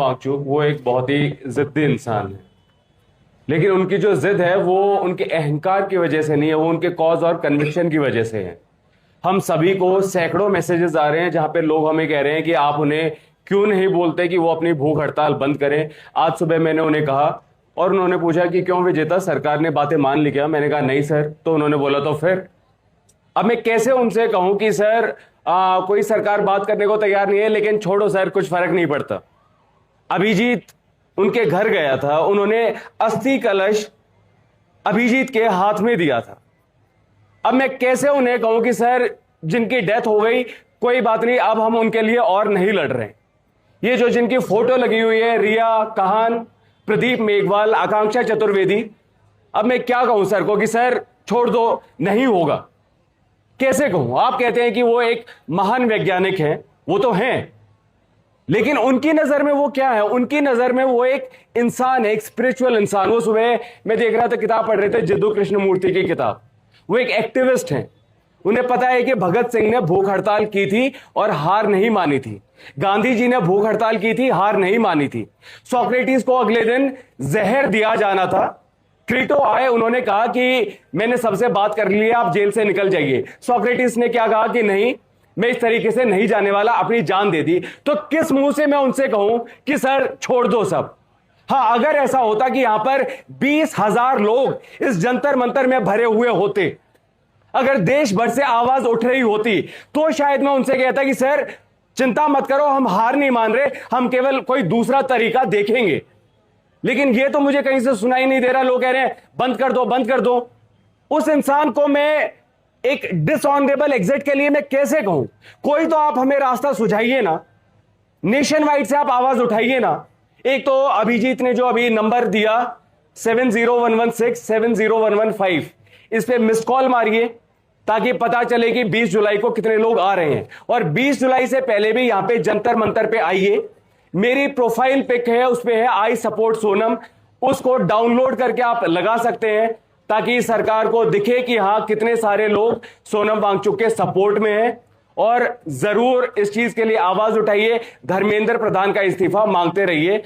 वांगचुक वो एक बहुत ही जिद्दी इंसान है, लेकिन उनकी जो जिद है वो उनके अहंकार की वजह से नहीं है, वो उनके कॉज और कन्विक्शन की वजह से है। हम सभी को सैकड़ों मैसेजेस आ रहे हैं जहां पे लोग हमें कह रहे हैं कि आप उन्हें क्यों नहीं बोलते कि वो अपनी भूख हड़ताल बंद करें। आज सुबह मैंने उन्हें कहा और उन्होंने पूछा कि क्यों विजेता, सरकार ने बातें मान ली क्या? मैंने कहा नहीं सर। तो उन्होंने बोला तो फिर? अब मैं कैसे उनसे कहूं कि सर कोई सरकार बात करने को तैयार नहीं है, लेकिन छोड़ो सर, कुछ फर्क नहीं पड़ता। अभिजीत उनके घर गया था, उन्होंने अस्थि कलश अभिजीत के हाथ में दिया था। अब मैं कैसे उन्हें कहूं कि सर जिनकी डेथ हो गई कोई बात नहीं, अब हम उनके लिए और नहीं लड़ रहे। ये जो जिनकी फोटो लगी हुई है, रिया कहान, प्रदीप मेघवाल, आकांक्षा चतुर्वेदी, अब मैं क्या कहूं सर को कि सर छोड़ दो, नहीं होगा। कैसे कहूं? आप कहते हैं कि वो एक महान वैज्ञानिक हैं, वो तो हैं, लेकिन उनकी नजर में वो क्या है? उनकी नजर में वो एक इंसान है, एक स्पिरिचुअल इंसान। वो सुबह मैं देख रहा था, किताब पढ़ रहे थे, जिद्दू कृष्णमूर्ति की किताब। वो एक एक्टिविस्ट हैं, उन्हें पता है कि भगत सिंह ने भूख हड़ताल की थी और हार नहीं मानी थी। गांधी जी ने भूख हड़ताल की थी, हार नहीं मानी थी। सोक्रेटिस को अगले दिन जहर दिया जाना था, क्रीटो आए, उन्होंने कहा कि मैंने सबसे बात कर ली है, आप जेल से निकल जाइए। सोक्रेटिस ने क्या कहा कि नहीं, मैं इस तरीके से नहीं जाने वाला, अपनी जान दे दी। तो किस मुंह से मैं उनसे कहूं कि सर छोड़ दो सब? हां, अगर ऐसा होता कि यहां पर 20,000 लोग इस जंतर मंतर में भरे हुए होते, अगर देश भर से आवाज उठ रही होती, तो शायद मैं उनसे कहता कि सर चिंता मत करो, हम हार नहीं मान रहे, हम केवल कोई दूसरा तरीका देखेंगे। लेकिन ये तो मुझे कहीं से सुनाई नहीं दे रहा। लोग कह रहे हैं बंद कर दो, बंद कर दो। उस इंसान को मैं एक डिसऑनरेबल एग्जिट के लिए मैं कैसे कहूं? कोई तो आप हमें रास्ता सुझाइए ना, नेशन वाइड से आप आवाज उठाइए ना। एक तो अभिजीत ने जो अभी नंबर दिया 70116 70115, इस पे मिस कॉल मारिए ताकि पता चले कि 20 जुलाई को कितने लोग आ रहे हैं। और 20 जुलाई से पहले भी यहां पे जंतर मंतर पे आइए। मेरी प्रोफाइल पिक है, उस पे है आई सपोर्ट सोनम, उसको डाउनलोड करके आप लगा सकते हैं ताकि सरकार को दिखे कि हां कितने सारे लोग सोनम वांगचुक के सपोर्ट में हैं। और जरूर इस चीज के लिए आवाज उठाइए, धर्मेंद्र प्रधान का इस्तीफा मांगते रहिए।